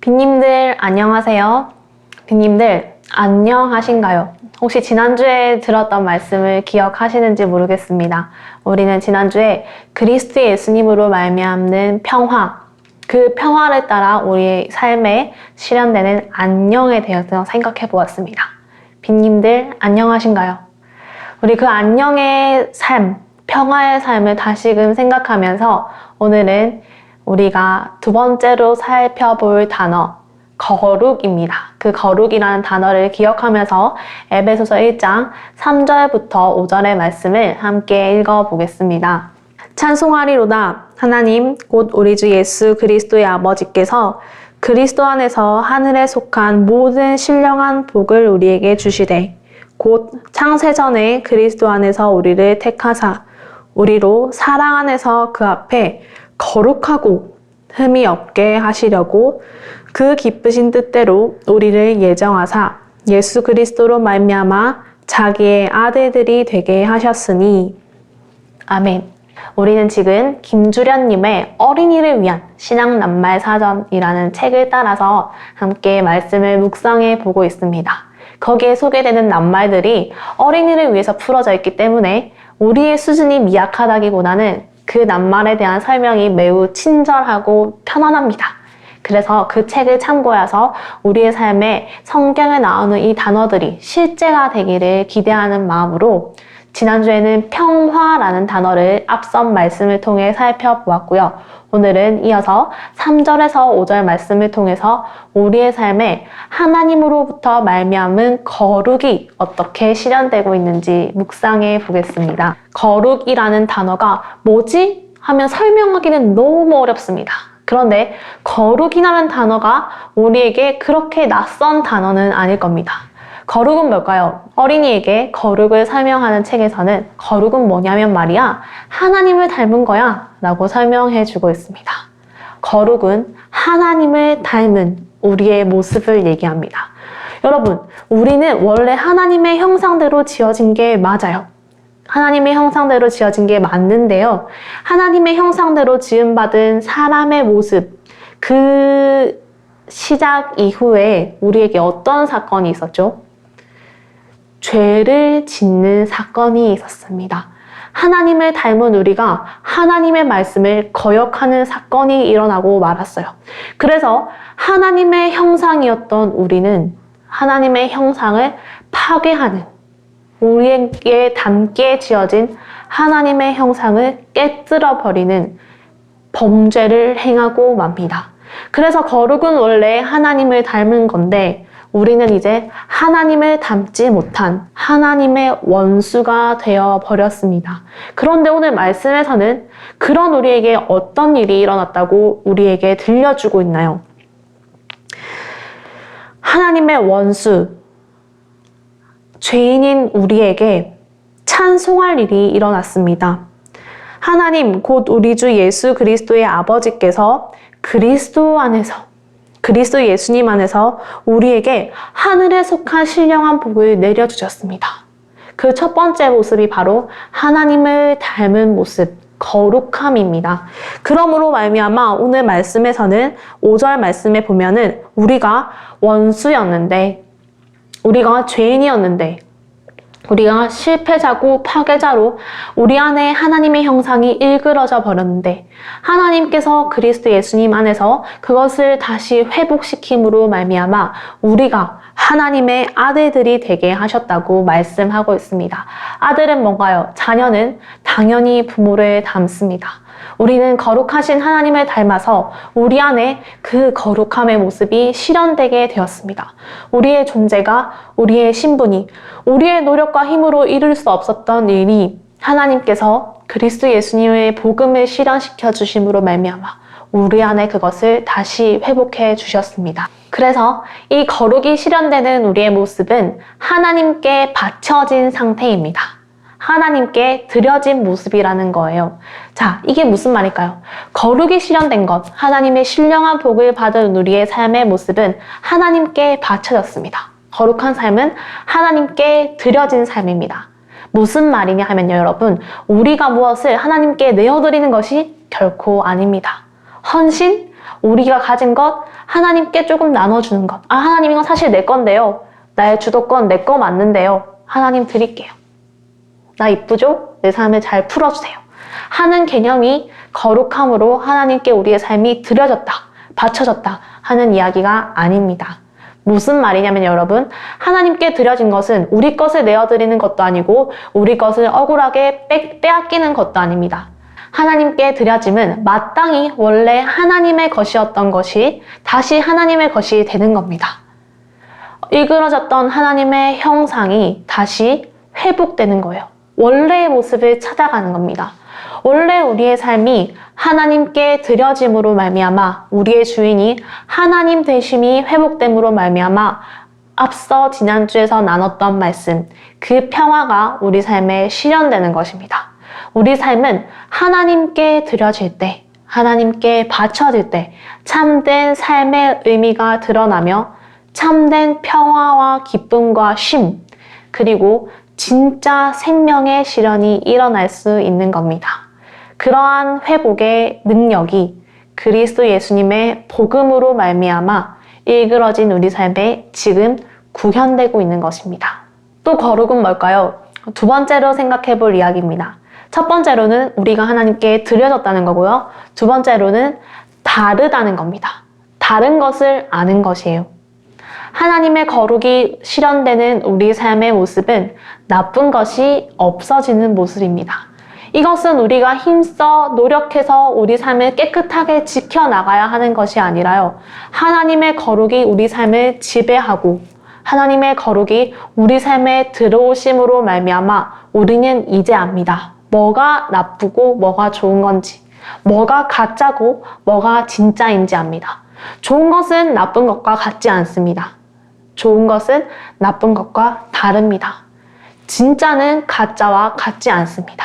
빈님들 안녕하세요. 빈님들 안녕하신가요? 혹시 지난주에 들었던 말씀을 기억하시는지 모르겠습니다. 우리는 지난주에 그리스도 예수님으로 말미암는 평화, 그 평화를 따라 우리의 삶에 실현되는 안녕에 대해서 생각해 보았습니다. 빈님들 안녕하신가요? 우리 그 안녕의 삶, 평화의 삶을 다시금 생각하면서 오늘은 우리가 두 번째로 살펴볼 단어, 거룩입니다. 그 거룩이라는 단어를 기억하면서 에베소서 1장 3절부터 5절의 말씀을 함께 읽어보겠습니다. 찬송하리로다. 하나님 곧 우리 주 예수 그리스도의 아버지께서 그리스도 안에서 하늘에 속한 모든 신령한 복을 우리에게 주시되 곧 창세전에 그리스도 안에서 우리를 택하사 우리로 사랑 안에서 그 앞에 거룩하고 흠이 없게 하시려고 그 기쁘신 뜻대로 우리를 예정하사 예수 그리스도로 말미암아 자기의 아들들이 되게 하셨으니 아멘. 우리는 지금 김주련님의 어린이를 위한 신앙 낱말 사전이라는 책을 따라서 함께 말씀을 묵상해 보고 있습니다. 거기에 소개되는 낱말들이 어린이를 위해서 풀어져 있기 때문에 우리의 수준이 미약하다기보다는 그 낱말에 대한 설명이 매우 친절하고 편안합니다. 그래서 그 책을 참고해서 우리의 삶에 성경에 나오는 이 단어들이 실제가 되기를 기대하는 마음으로 지난주에는 평화라는 단어를 앞선 말씀을 통해 살펴보았고요. 오늘은 이어서 3절에서 5절 말씀을 통해서 우리의 삶에 하나님으로부터 말미암은 거룩이 어떻게 실현되고 있는지 묵상해 보겠습니다. 거룩이라는 단어가 뭐지? 하면 설명하기는 너무 어렵습니다. 그런데 거룩이라는 단어가 우리에게 그렇게 낯선 단어는 아닐 겁니다. 거룩은 뭘까요? 어린이에게 거룩을 설명하는 책에서는 거룩은 뭐냐면 말이야, 하나님을 닮은 거야 라고 설명해 주고 있습니다. 거룩은 하나님을 닮은 우리의 모습을 얘기합니다. 여러분, 우리는 원래 하나님의 형상대로 지어진 게 맞아요. 하나님의 형상대로 지어진 게 맞는데요. 하나님의 형상대로 지음받은 사람의 모습, 그 시작 이후에 우리에게 어떤 사건이 있었죠? 죄를 짓는 사건이 있었습니다. 하나님을 닮은 우리가 하나님의 말씀을 거역하는 사건이 일어나고 말았어요. 그래서 하나님의 형상이었던 우리는 하나님의 형상을 파괴하는, 우리에게 닮게 지어진 하나님의 형상을 깨뜨려 버리는 범죄를 행하고 맙니다. 그래서 거룩은 원래 하나님을 닮은 건데 우리는 이제 하나님을 닮지 못한 하나님의 원수가 되어 버렸습니다. 그런데 오늘 말씀에서는 그런 우리에게 어떤 일이 일어났다고 우리에게 들려주고 있나요? 하나님의 원수, 죄인인 우리에게 찬송할 일이 일어났습니다. 하나님 곧 우리 주 예수 그리스도의 아버지께서 그리스도 안에서 그리스도 예수님 안에서 우리에게 하늘에 속한 신령한 복을 내려주셨습니다. 그 첫 번째 모습이 바로 하나님을 닮은 모습, 거룩함입니다. 그러므로 말미암아 오늘 말씀에서는 5절 말씀에 보면은 우리가 원수였는데, 우리가 죄인이었는데, 우리가 실패자고 파괴자로 우리 안에 하나님의 형상이 일그러져 버렸는데 하나님께서 그리스도 예수님 안에서 그것을 다시 회복시킴으로 말미암아 우리가 하나님의 아들들이 되게 하셨다고 말씀하고 있습니다. 아들은 뭔가요? 자녀는 당연히 부모를 닮습니다. 우리는 거룩하신 하나님을 닮아서 우리 안에 그 거룩함의 모습이 실현되게 되었습니다. 우리의 존재가, 우리의 신분이, 우리의 노력과 힘으로 이룰 수 없었던 일이 하나님께서 그리스도 예수님의 복음을 실현시켜 주심으로 말미암아 우리 안에 그것을 다시 회복해 주셨습니다. 그래서 이 거룩이 실현되는 우리의 모습은 하나님께 바쳐진 상태입니다. 하나님께 드려진 모습이라는 거예요. 자, 이게 무슨 말일까요? 거룩이 실현된 것, 하나님의 신령한 복을 받은 우리의 삶의 모습은 하나님께 바쳐졌습니다. 거룩한 삶은 하나님께 드려진 삶입니다. 무슨 말이냐 하면요, 여러분, 우리가 무엇을 하나님께 내어드리는 것이 결코 아닙니다. 헌신, 우리가 가진 것 하나님께 조금 나눠주는 것. 아, 하나님 이건 사실 내 건데요. 나의 주도권 내 거 맞는데요. 하나님 드릴게요. 나 이쁘죠? 내 삶을 잘 풀어주세요. 하는 개념이 거룩함으로 하나님께 우리의 삶이 드려졌다, 바쳐졌다 하는 이야기가 아닙니다. 무슨 말이냐면 여러분, 하나님께 드려진 것은 우리 것을 내어드리는 것도 아니고 우리 것을 억울하게 빼앗기는 것도 아닙니다. 하나님께 드려짐은 마땅히 원래 하나님의 것이었던 것이 다시 하나님의 것이 되는 겁니다. 일그러졌던 하나님의 형상이 다시 회복되는 거예요. 원래의 모습을 찾아가는 겁니다. 원래 우리의 삶이 하나님께 드려짐으로 말미암아 우리의 주인이 하나님 되심이 회복됨으로 말미암아 앞서 지난주에서 나눴던 말씀, 그 평화가 우리 삶에 실현되는 것입니다. 우리 삶은 하나님께 드려질 때, 하나님께 바쳐질 때 참된 삶의 의미가 드러나며 참된 평화와 기쁨과 쉼, 그리고 진짜 생명의 실현이 일어날 수 있는 겁니다. 그러한 회복의 능력이 그리스도 예수님의 복음으로 말미암아 일그러진 우리 삶에 지금 구현되고 있는 것입니다. 또 거룩은 뭘까요? 두 번째로 생각해 볼 이야기입니다. 첫 번째로는 우리가 하나님께 드려졌다는 거고요. 두 번째로는 다르다는 겁니다. 다른 것을 아는 것이에요. 하나님의 거룩이 실현되는 우리 삶의 모습은 나쁜 것이 없어지는 모습입니다. 이것은 우리가 힘써 노력해서 우리 삶을 깨끗하게 지켜나가야 하는 것이 아니라요. 하나님의 거룩이 우리 삶을 지배하고 하나님의 거룩이 우리 삶에 들어오심으로 말미암아 우리는 이제 압니다. 뭐가 나쁘고 뭐가 좋은 건지, 뭐가 가짜고 뭐가 진짜인지 압니다. 좋은 것은 나쁜 것과 같지 않습니다. 좋은 것은 나쁜 것과 다릅니다. 진짜는 가짜와 같지 않습니다.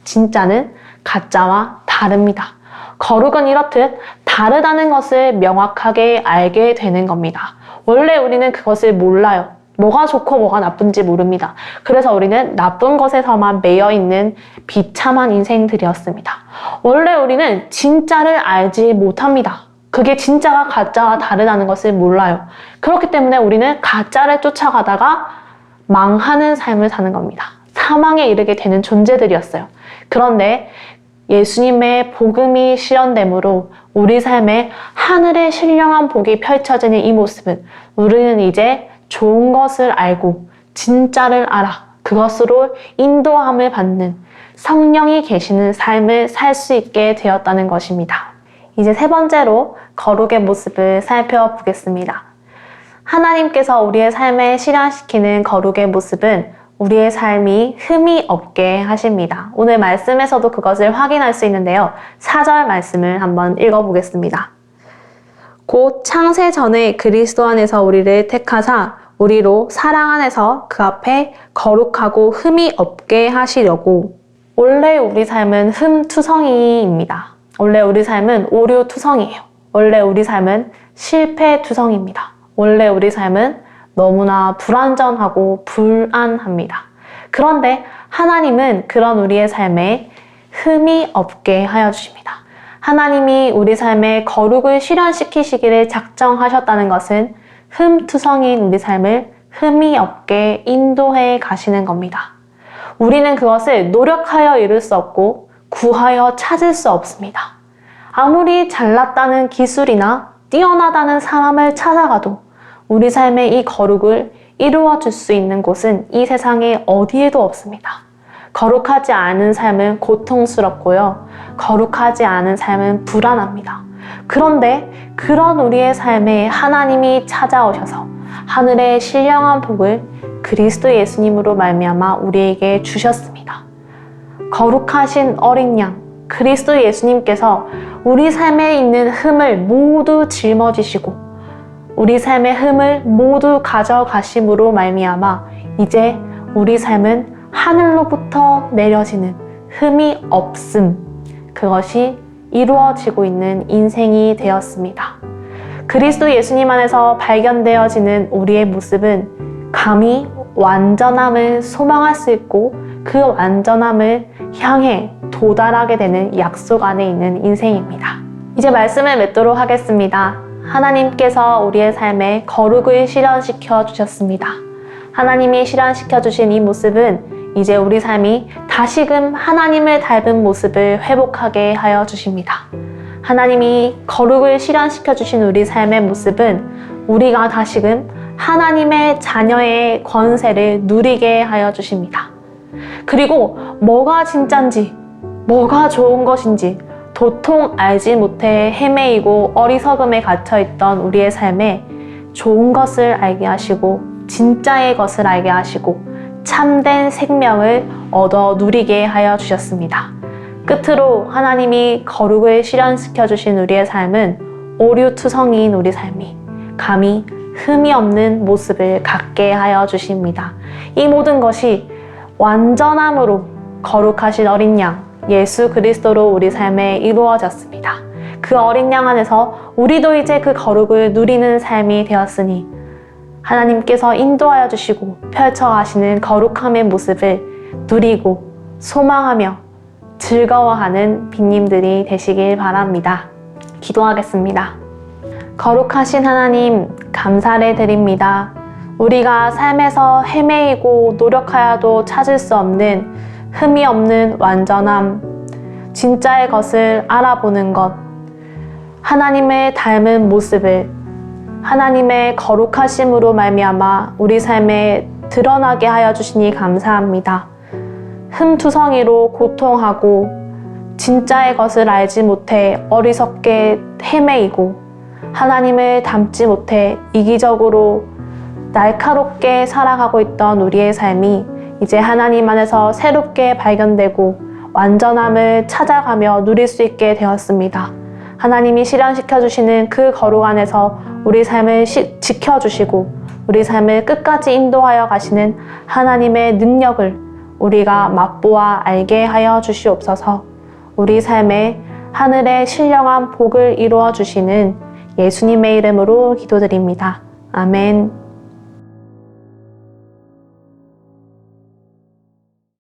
진짜는 가짜와 다릅니다. 거룩은 이렇듯 다르다는 것을 명확하게 알게 되는 겁니다. 원래 우리는 그것을 몰라요. 뭐가 좋고 뭐가 나쁜지 모릅니다. 그래서 우리는 나쁜 것에서만 매여 있는 비참한 인생들이었습니다. 원래 우리는 진짜를 알지 못합니다. 그게 진짜가 가짜와 다르다는 것을 몰라요. 그렇기 때문에 우리는 가짜를 쫓아가다가 망하는 삶을 사는 겁니다. 사망에 이르게 되는 존재들이었어요. 그런데 예수님의 복음이 실현됨으로 우리 삶에 하늘의 신령한 복이 펼쳐지는 이 모습은 우리는 이제 좋은 것을 알고 진짜를 알아 그것으로 인도함을 받는 성령이 계시는 삶을 살 수 있게 되었다는 것입니다. 이제 세 번째로 거룩의 모습을 살펴보겠습니다. 하나님께서 우리의 삶에 실현시키는 거룩의 모습은 우리의 삶이 흠이 없게 하십니다. 오늘 말씀에서도 그것을 확인할 수 있는데요. 4절 말씀을 한번 읽어보겠습니다. 곧 창세 전에 그리스도 안에서 우리를 택하사 우리로 사랑 안에서 그 앞에 거룩하고 흠이 없게 하시려고. 원래 우리 삶은 흠투성이입니다. 원래 우리 삶은 오류투성이에요. 원래 우리 삶은 실패투성입니다. 원래 우리 삶은 너무나 불완전하고 불안합니다. 그런데 하나님은 그런 우리의 삶에 흠이 없게 하여 주십니다. 하나님이 우리 삶에 거룩을 실현시키시기를 작정하셨다는 것은 흠투성인 우리 삶을 흠이 없게 인도해 가시는 겁니다. 우리는 그것을 노력하여 이룰 수 없고 구하여 찾을 수 없습니다. 아무리 잘났다는 기술이나 뛰어나다는 사람을 찾아가도 우리 삶의 이 거룩을 이루어 줄 수 있는 곳은 이 세상에 어디에도 없습니다. 거룩하지 않은 삶은 고통스럽고요. 거룩하지 않은 삶은 불안합니다. 그런데 그런 우리의 삶에 하나님이 찾아오셔서 하늘의 신령한 복을 그리스도 예수님으로 말미암아 우리에게 주셨습니다. 거룩하신 어린 양 그리스도 예수님께서 우리 삶에 있는 흠을 모두 짊어지시고 우리 삶의 흠을 모두 가져가심으로 말미암아 이제 우리 삶은 하늘로부터 내려지는 흠이 없음, 그것이 이루어지고 있는 인생이 되었습니다. 그리스도 예수님 안에서 발견되어지는 우리의 모습은 감히 완전함을 소망할 수 있고 그 완전함을 향해 도달하게 되는 약속 안에 있는 인생입니다. 이제 말씀을 맺도록 하겠습니다. 하나님께서 우리의 삶에 거룩을 실현시켜 주셨습니다. 하나님이 실현시켜 주신 이 모습은 이제 우리 삶이 다시금 하나님을 닮은 모습을 회복하게 하여 주십니다. 하나님이 거룩을 실현시켜 주신 우리 삶의 모습은 우리가 다시금 하나님의 자녀의 권세를 누리게 하여 주십니다. 그리고 뭐가 진짠지, 뭐가 좋은 것인지 도통 알지 못해 헤매이고 어리석음에 갇혀있던 우리의 삶에 좋은 것을 알게 하시고 진짜의 것을 알게 하시고 참된 생명을 얻어 누리게 하여 주셨습니다. 끝으로 하나님이 거룩을 실현시켜 주신 우리의 삶은 오류투성이인 우리 삶이 감히 흠이 없는 모습을 갖게 하여 주십니다. 이 모든 것이 완전함으로 거룩하신 어린 양 예수 그리스도로 우리 삶에 이루어졌습니다. 그 어린 양 안에서 우리도 이제 그 거룩을 누리는 삶이 되었으니 하나님께서 인도하여 주시고 펼쳐가시는 거룩함의 모습을 누리고 소망하며 즐거워하는 빈님들이 되시길 바랍니다. 기도하겠습니다. 거룩하신 하나님, 감사를 드립니다. 우리가 삶에서 헤매이고 노력하여도 찾을 수 없는 흠이 없는 완전함, 진짜의 것을 알아보는 것, 하나님을 닮은 모습을 하나님의 거룩하심으로 말미암아 우리 삶에 드러나게 하여 주시니 감사합니다. 흠투성이로 고통하고 진짜의 것을 알지 못해 어리석게 헤매이고 하나님을 닮지 못해 이기적으로 날카롭게 살아가고 있던 우리의 삶이 이제 하나님 안에서 새롭게 발견되고 완전함을 찾아가며 누릴 수 있게 되었습니다. 하나님이 실현시켜 주시는 그 거룩 안에서 우리 삶을 지켜주시고 우리 삶을 끝까지 인도하여 가시는 하나님의 능력을 우리가 맛보아 알게 하여 주시옵소서. 우리 삶에 하늘의 신령한 복을 이루어 주시는 예수님의 이름으로 기도드립니다. 아멘.